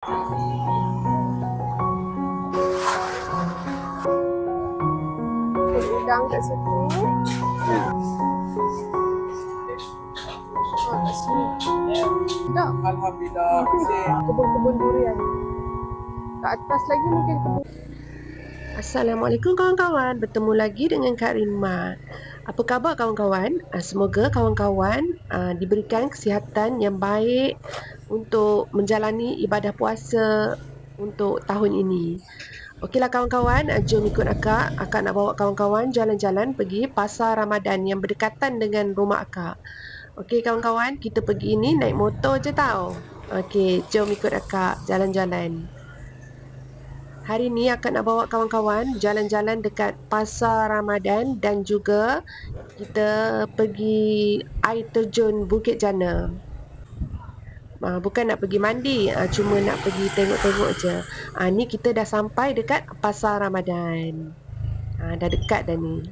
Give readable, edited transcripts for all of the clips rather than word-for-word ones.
Udang kat situ. Kat sini. Dah. Alhamdulillah. Kebun-kebun durian. Kat atas lagi mungkin kebun. Assalamualaikum kawan-kawan. Bertemu lagi dengan Kak Rima. Apa khabar kawan-kawan? Semoga kawan-kawan diberikan kesihatan yang baik untuk menjalani ibadah puasa untuk tahun ini. Okeylah kawan-kawan, jom ikut akak. Akak nak bawa kawan-kawan jalan-jalan pergi pasar Ramadan yang berdekatan dengan rumah akak. Okey kawan-kawan, kita pergi ni naik motor je tau. Okey, jom ikut akak jalan-jalan. Hari ni akak nak bawa kawan-kawan jalan-jalan dekat pasar Ramadan dan juga kita pergi air terjun Bukit Jana. Bukan nak pergi mandi, cuma nak pergi tengok-tengok je. Ni kita dah sampai dekat pasar Ramadan. Dah dekat dah ni.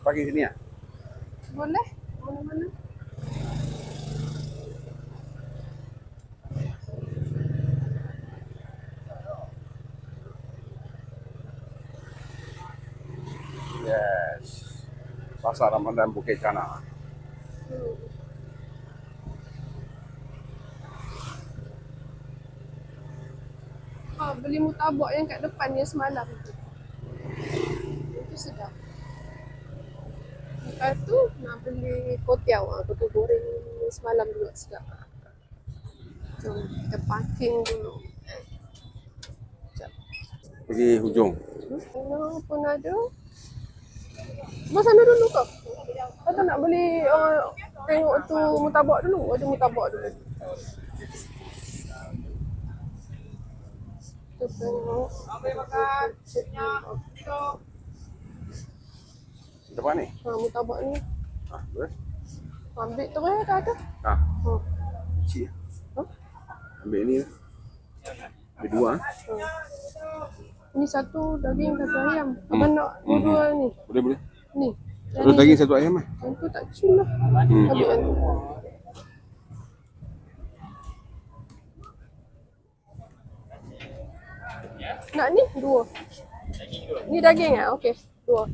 Pagi sini ya? Boleh? Mana-mana? Yes. Pasar Ramadan Bukit Jana. Beli mutabak yang kat depan yang semalam tu. Itu sedap. Lepas tu nak beli kotiau. Kotiau goreng semalam juga sedap. Jom kita parking dulu. Sekejap. Pergi hujung. Mana pun ada. Sebelah sana dulu kau. Atau nak beli tengok tu mutabak dulu. Ada mutabak dulu. Kita tengok. Depan ni? Mutabak ni. Boleh? Ambil terus ke ada? Kecil. Ambil ni. Ambil dua. Ni satu daging, satu ayam. Abang nak dua-dua ni? Boleh. Ni. Satu daging, satu ayam lah. Yang tu tak cun lah. Ambil yang tu. Nak ni? Dua. Ni daging ah? Okey. Dua.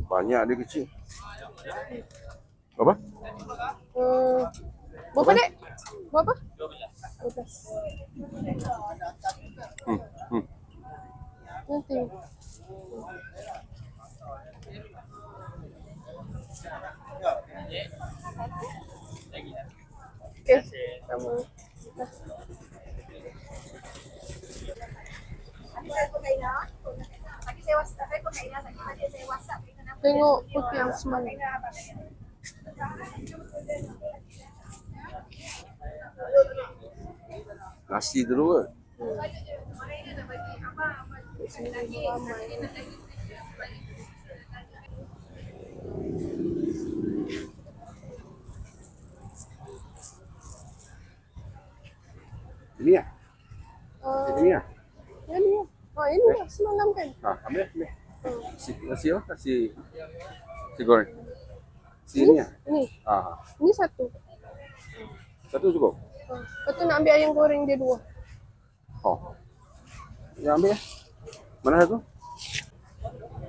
Banyak dia kecil. Berapa? Berapa dek? Berapa? 12. Nanti. Okey. Sama. Tengok putih yang semalam. Nasi dulu ke? Ini ya? Ini ya? Yang ni lah. Ini lah semalam kan? Ambil. Nasi apa? Nasi goreng. Sini ya? Ini. Ini satu. Satu cukup? Lepas tu nak ambil ayam goreng dia dua. Ya ambil ya. Mana satu?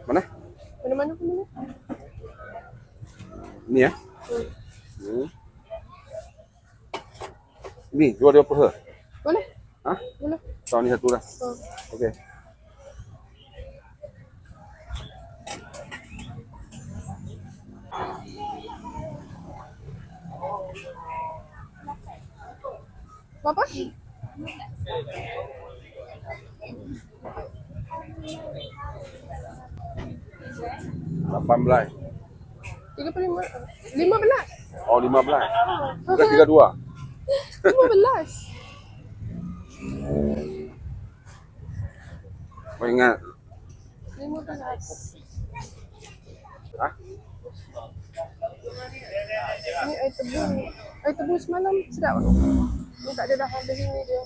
Mana? Mana-mana pun boleh. Ini ya? Ini 220 ke? Boleh? Boleh. Tahun ni satu lah. Okey. Berapa? 18. 35. 15. Oh 15. Bukan 32. 15. Kau ingat? 15. Hah? Ni air tebu. Air tebu semalam sedap. Ni tak ada dah habis ini dia.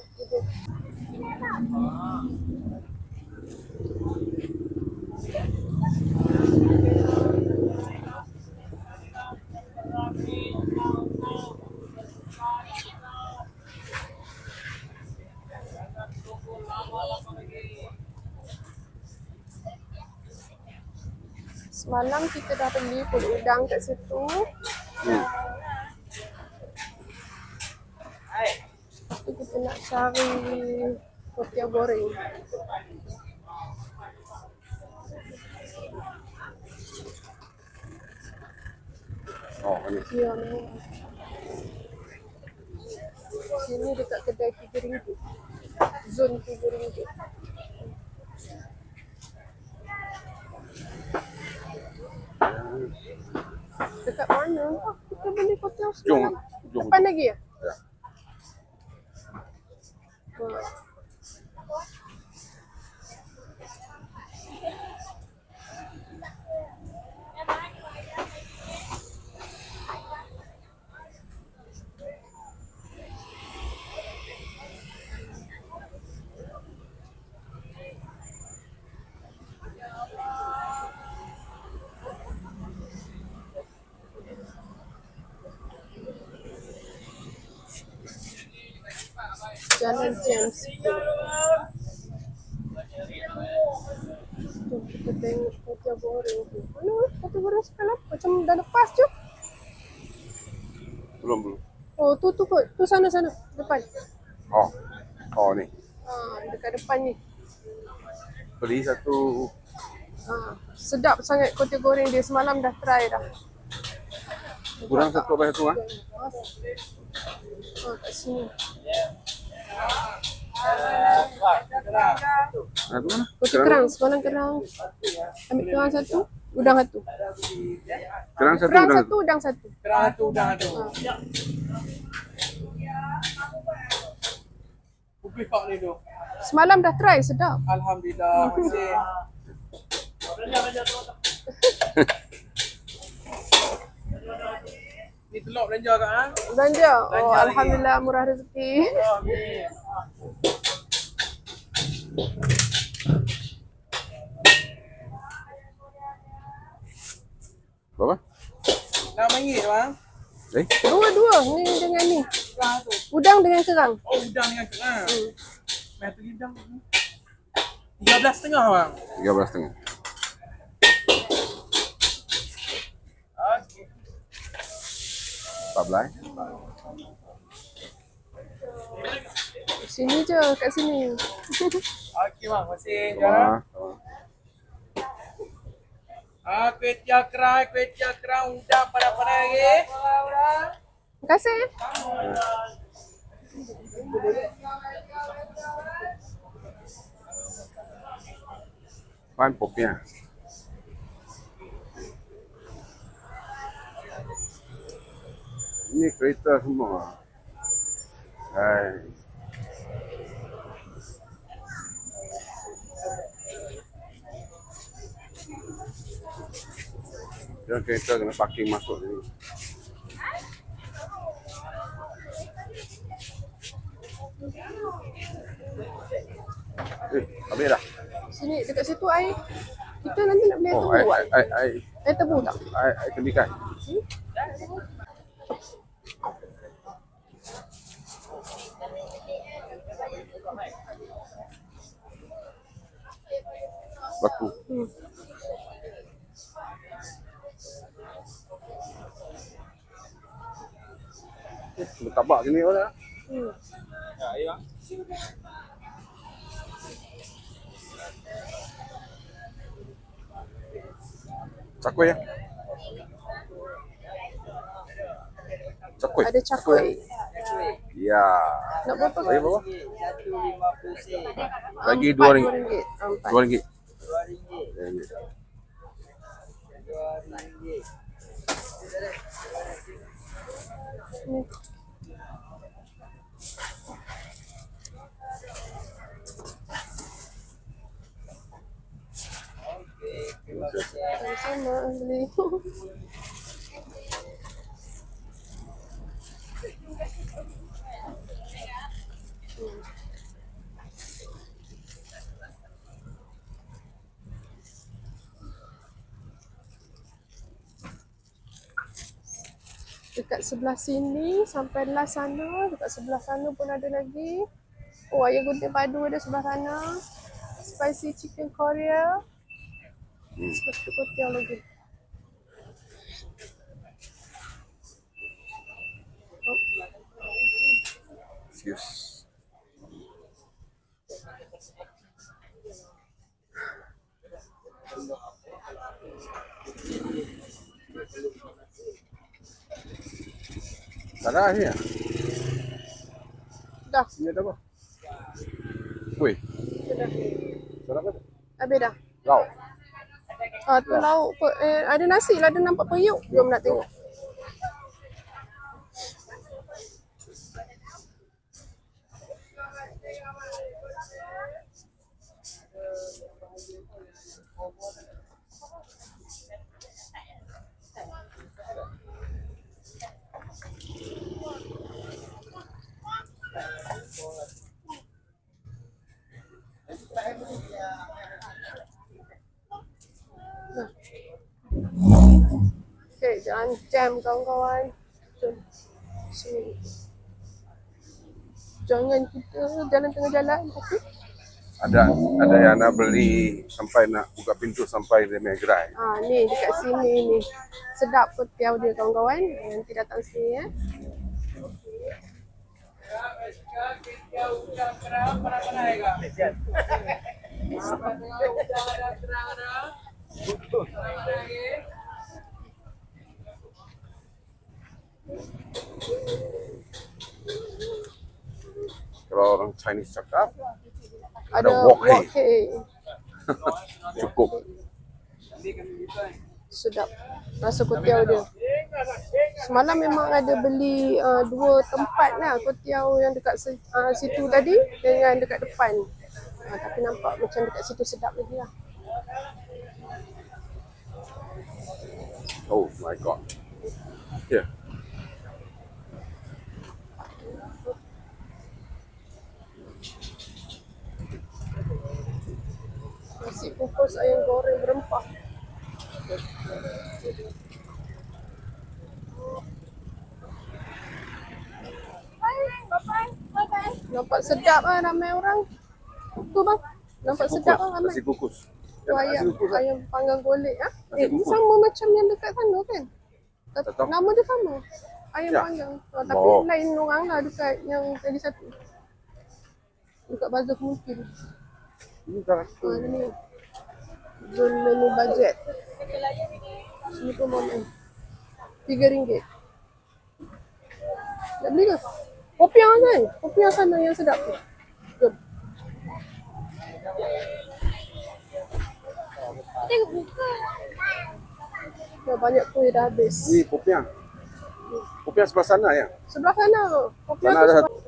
Semalam kita dah beli pun udang kat situ. Kita nak cari kotia goreng. Oh, ini. Ya, sini dekat kedai RM3. Zon RM3. Dekat mana? Oh, kita beli kotia semalam. Jom. Depan lagi ya? Ya. Jalan James. Jom kita tengok kotia goreng tu. Mana kotia goreng semalam? Macam dah lepas je. Belum. Oh, tu kot. Tu sana depan. Oh ni. Dekat depan ni. Beli satu. Sedap sangat kotia goreng dia. Semalam dah try dah. Kurang satu apa satu ah? Kat sini. Satu mana? Kotia kerang. Semalam kerang. Ambil kerang satu. Udang satu. Kerang satu. Kerang satu, udang satu. Kerang satu, udang satu. Kopi pak ni tu. Semalam dah try, sedap. Alhamdulillah. Masih. Ni telur belanja kak ah? Belanja? Oh, Belanja lagi. Alhamdulillah murah rezeki. Amin. Berapa? RM6 bang. Dua-dua ni dengan ni. Kerang tu. Udang dengan kerang. Oh, udang dengan kerang. Mai tu udang. 13.5 bang. 13,5. Okey. 14. Sini je, kat sini. Okey bang, masih Sama. jarang. Kuih tiaw kerang udang pada-pada lagi. Terima kasih. Pan popiah. Ini kereta semua. Hai. Dan kereta kena parking masuk sini. Habis dah? Sini, dekat situ air. Kita nanti nak beli air tebu. Air tebu tak? Air kebikan. Baku. Bertabak sini pun dah. Ya, iya. Cakwe ya? Cakwe. Ada cakwe. Ya. Nak berapa? Lagi berapa? 1.50 sen. Lagi Empat RM2. RM2. Empat. RM2. RM2. RM2. Ni. Sama beli. Dekat sebelah sini sampai last sana. Dekat sebelah sana pun ada lagi. Oh, ayam gunting padu ada sebelah sana. Spicy chicken Korea. Sebelah situ kuatiau lagi. Oh. Excuse. Tak ada ni ya? Dah. Ini ada apa? Kuih. Dah. Sedap apa? Habis dah. Lauk. Tu lauk. Ada nasi lah. Ada nampak periuk. Jom nak tengok. Okay, jangan jam kawan-kawan. Jom. Sini. Jangan kita jalan tengah jalan. Tapi Ada yang nak beli sampai nak buka pintu sampai dia punya gerai. ni dekat sini ni. Sedap kuatiau dia kawan-kawan. Nanti datang sini ya. Kalau orang Chinese cakap Ada wok hei. wok hei. Cukup. Sedap. Rasa kuatiau dia. Semalam memang ada beli 2 tempat lah kuatiau yang dekat situ tadi dengan dekat depan. Tapi nampak macam dekat situ sedap lagi lah. Oh my god. Here. Nasi kukus ayam goreng berempah. Nampak sedap lah ramai orang. Tu bang. Nampak sedap lah ramai. Nasi kukus. Tu ayam panggang golek ah. Nasi Ni kukus. sama macam yang dekat sana kan? Tak tahu. Nama dia sama. Ayam Ya. panggang. Tapi Oh. lain orang lah dekat yang tadi satu. Dekat bazar mungkin. Ini dah Ni. Zone menu budget. Sini pun mau main. RM3. Nak beli ke? Popiah kan? Popiah sana yang sedap tu. Jom. Dah banyak kuih dah habis. Ni popiah. Popiah sebelah sana ya. Sebelah sana tu. Popiah Sana tu ada sebelah.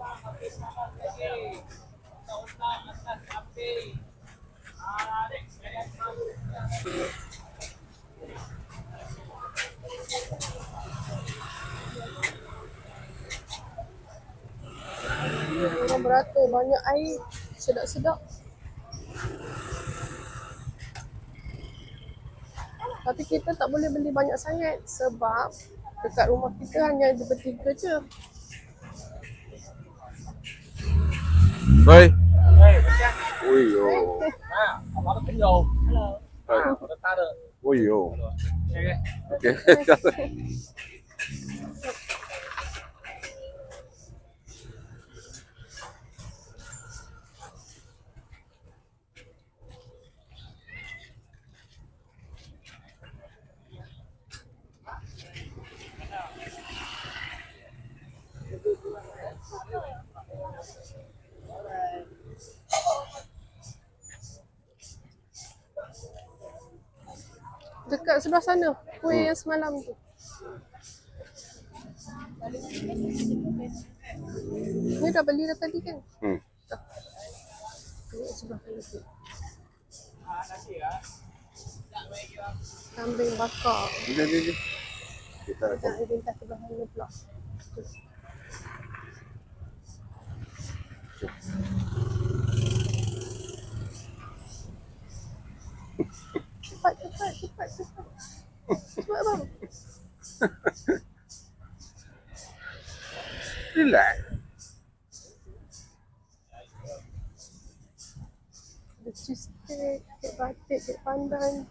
Orang beratur banyak air. Sedap-sedap. Tapi kita tak boleh beli banyak sangat sebab dekat rumah kita hanya ada bertiga je. Rồi. Ui yo. Apa tu jauh? Rồi. Ada tak ada. Ui yo. Okay. Okay. Dekat sebelah sana, kuih yang semalam tu. Ni dah beli dah tadi kan? Dah. Tengok sebelah sana tu. Kambing bakar. Ini. Kita Dah identitas sebelah sana pula. Tu. Cepat. Cepat bang. cheesecake, kek batik, kek pandan.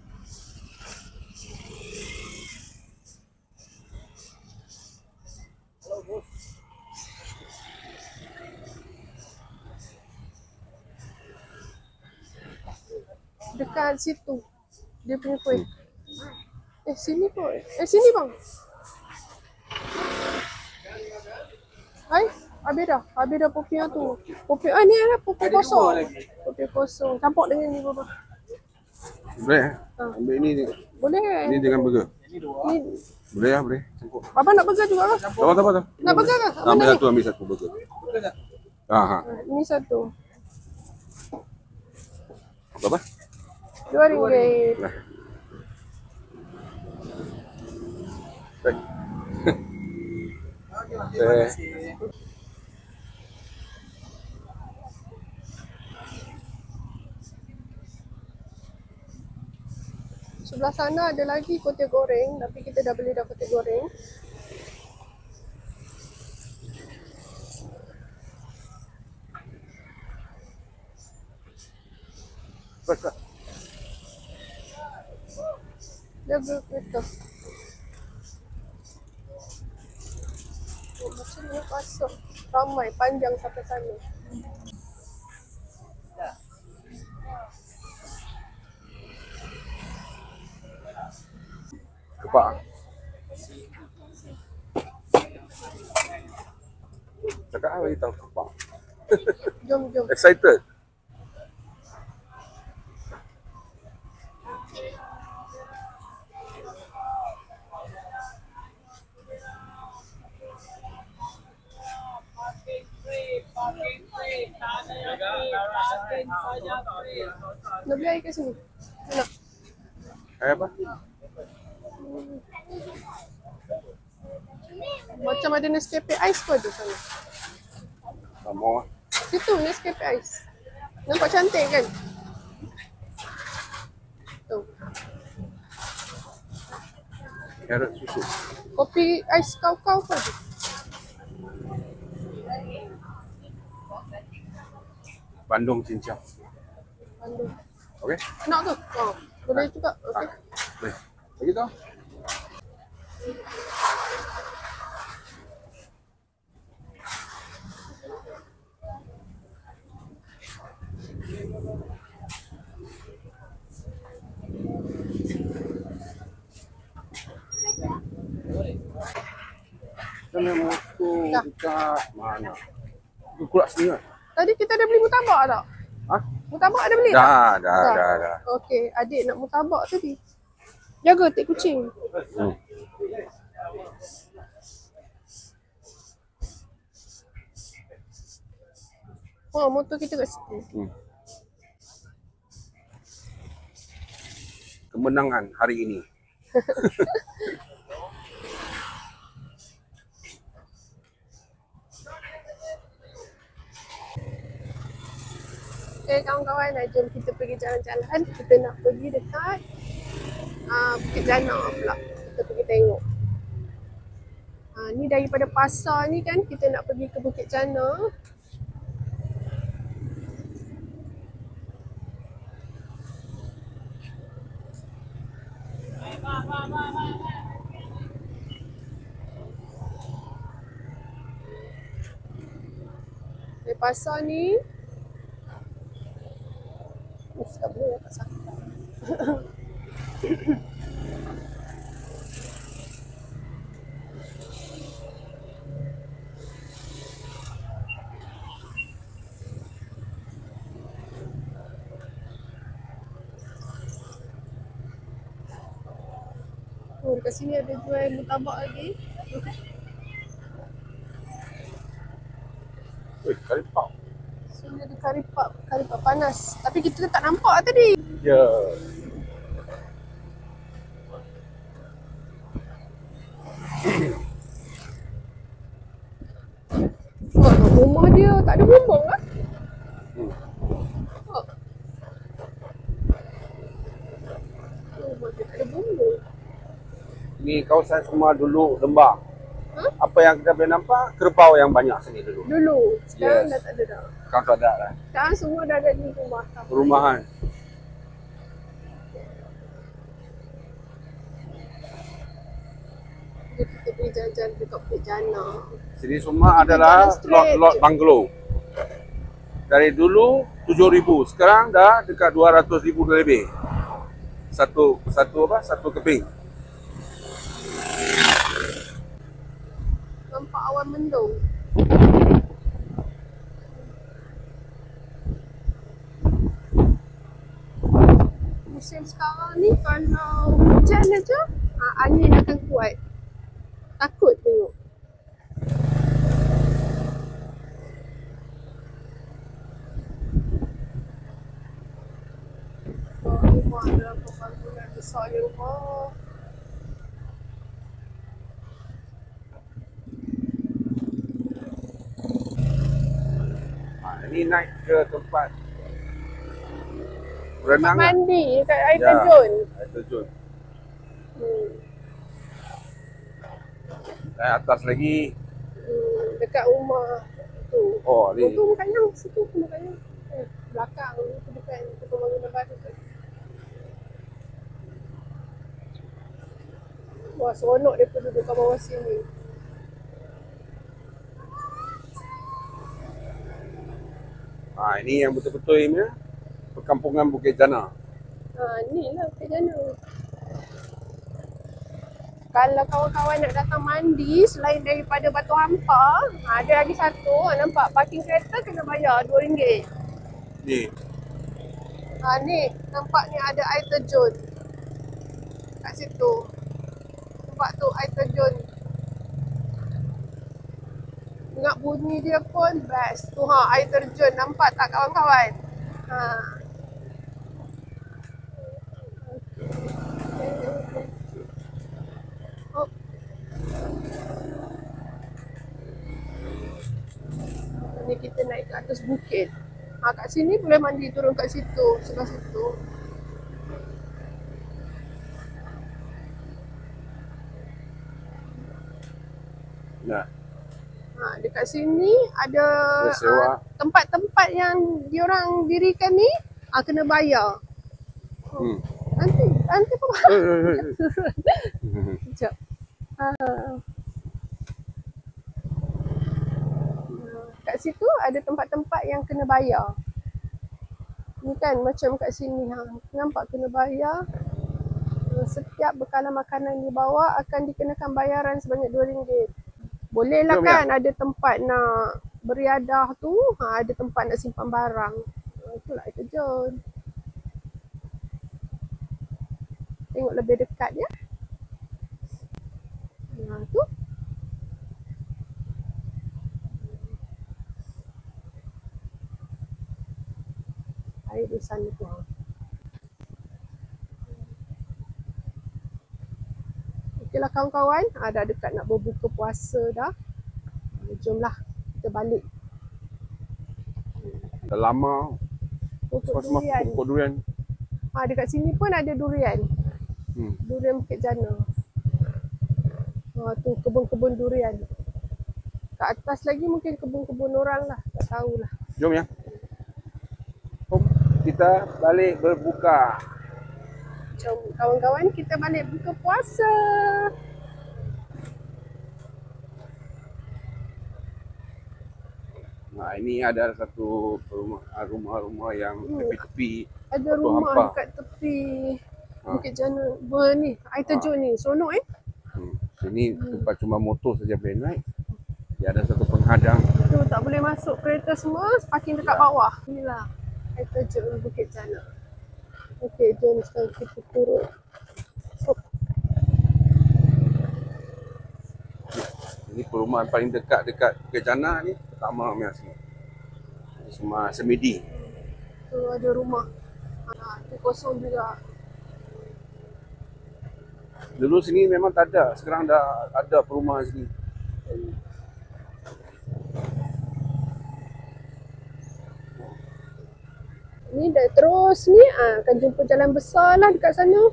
Dekat situ dia punya kuih. Sini pun. Sini bang. Hai, habis dah popiah tu. Popiah ni ada popiah kosong. Popiah kosong. Campur dengan ni bapa. Boleh eh? Ambil ni je. Boleh. Ni dengan burger. Ni Boleh lah, boleh. Campur. bapa nak burger juga ke? Tak. Nak burger ke? Ambil Mana satu, ambil satu burger. Ha. ni? Ni satu. Berapa? RM2. Nah. Baik. Sebelah sana ada lagi kotak goreng, tapi kita dah beli dah kotak goreng. Baik. Jaga kereta. Macam ni pasok. Ramai, panjang sampai sana. Kepak. Cakap apa kita tahu kepak? Jom. Excited. Nak beli air kat sini? Nak? Air apa? Macam ada Nescafe Ice pun ada sana. Sama lah. Situ Nescafe Ice. Nampak cantik kan? Tu. Carrot susu. Kopi ais kau-kau pun ada. Bandung cincang. Bandung. Okey? Nak tu? Oh, boleh juga. Okey. Boleh. Bagi tahu. Sana motor dekat mana? Kulak sini kan? Tadi kita ada beli mutabak tak? Ha? Mutabak ada beli tak? Dah. Okey, adik nak mutabak tadi. Jaga tik kucing. Oh, motor kita kat situ. Kemenangan hari ini. Okay, kawan-kawan, jom kita pergi jalan-jalan. Kita nak pergi dekat Bukit Jana pula. Kita pergi tengok. Ni daripada pasar ni kan, kita nak pergi ke Bukit Jana. Dari pasar ni tak boleh tak sakit. Oh, dekat sini ada jual mutabak lagi. Karipap. Sini ada karipap panas. Tapi kita tak nampak tadi. Ya. Rumah dia tak ada bumbung kan? Rumah dia tak ada bumbung. Ni kawasan semua dulu lembah. Apa yang kita boleh nampak, kerbau yang banyak sini dulu. Dulu, sekarang Yes. dah tak ada dah. Belakang tu ada lah. Sekarang semua dah ada di rumah. Perumahan. Kita pergi jalan-jalan dekat Bukit Jana. Sini semua adalah lot bungalow. Dari dulu 7,000, sekarang dah dekat 200,000 lebih. Satu keping. Nampak awan mendung. Musim sekarang ni kalau hujan aja, angin akan kuat. Takut tengok. Rumah ada pembangunan besar di rumah. Ini naik ke tempat berenang. Mandi dekat air Ya, terjun. air terjun. Hmm. Dan atas lagi. Dekat rumah tu. Oh, ni. Tu Kanyang, situ Kanyang. Belakang tu dekat pembangunan baru tu. Wah, seronok dia pun duduk kat bawah sini. Ini yang betul-betul ini perkampungan Bukit Jana. Ni lah Bukit Jana. Kalau kawan-kawan nak datang mandi selain daripada Batu Hampa, ada lagi satu, nampak parking kereta kena bayar RM2. Ni. Ni nampak ni ada air terjun. Kat situ. Nampak tu air terjun. Dengar bunyi dia pun best. Tu air terjun. Nampak tak kawan-kawan? Oh. Ni kita naik ke atas bukit. Kat sini boleh mandi turun kat situ, sebelah situ. Nah. Dekat sini ada tempat-tempat yang diorang dirikan ni kena bayar. Nanti apa? Sekejap. Kat situ ada tempat-tempat yang kena bayar. Ni kan macam kat sini nampak kena bayar. Setiap bekalan makanan dibawa akan dikenakan bayaran sebanyak RM2. Boleh lah kan ada tempat nak beriadah tu, ada tempat nak simpan barang. Itulah air terjun. Tengok lebih dekat ya. Tu. Air di sana tu. Okeylah kawan-kawan, dah dekat nak berbuka puasa dah. Jomlah kita balik. Dah lama. Pokok durian. Pokok durian. Dekat sini pun ada durian. Durian Bukit Jana. Tu kebun-kebun durian. Kat atas lagi mungkin kebun-kebun orang lah. Tak tahulah. Jom ya. Kita balik berbuka. Jom kawan-kawan kita balik buka puasa. Ini ada satu rumah-rumah yang tepi-tepi. Ada rumah dekat tepi Bukit Jana. Ni air terjun ni. Seronok Sini tempat cuma motor saja boleh naik. Dia ada satu penghadang. Tu tak boleh masuk kereta semua, parking dekat bawah. Inilah air terjun Bukit Jana. Okey, jom sekarang kita turun. Ini perumahan paling dekat Bukit Jana ni, pertama Miasi. Semua Semidi. Tu ada rumah. Tu kosong juga. Dulu sini memang tak ada, sekarang dah ada perumahan sini. Ni dah terus ni akan jumpa jalan besar lah dekat sana.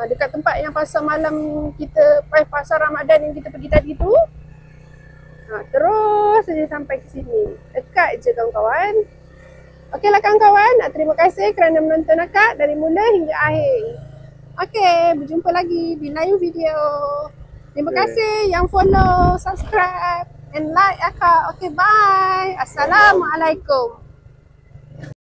Dekat tempat yang pasar malam kita, pasar Ramadan yang kita pergi tadi tu. Terus saja sampai ke sini. Dekat je kawan-kawan. Okeylah kawan-kawan, terima kasih kerana menonton akak dari mula hingga akhir. Okey, berjumpa lagi di lain video. Terima kasih yang follow, subscribe and like akak. Okey, bye. Assalamualaikum.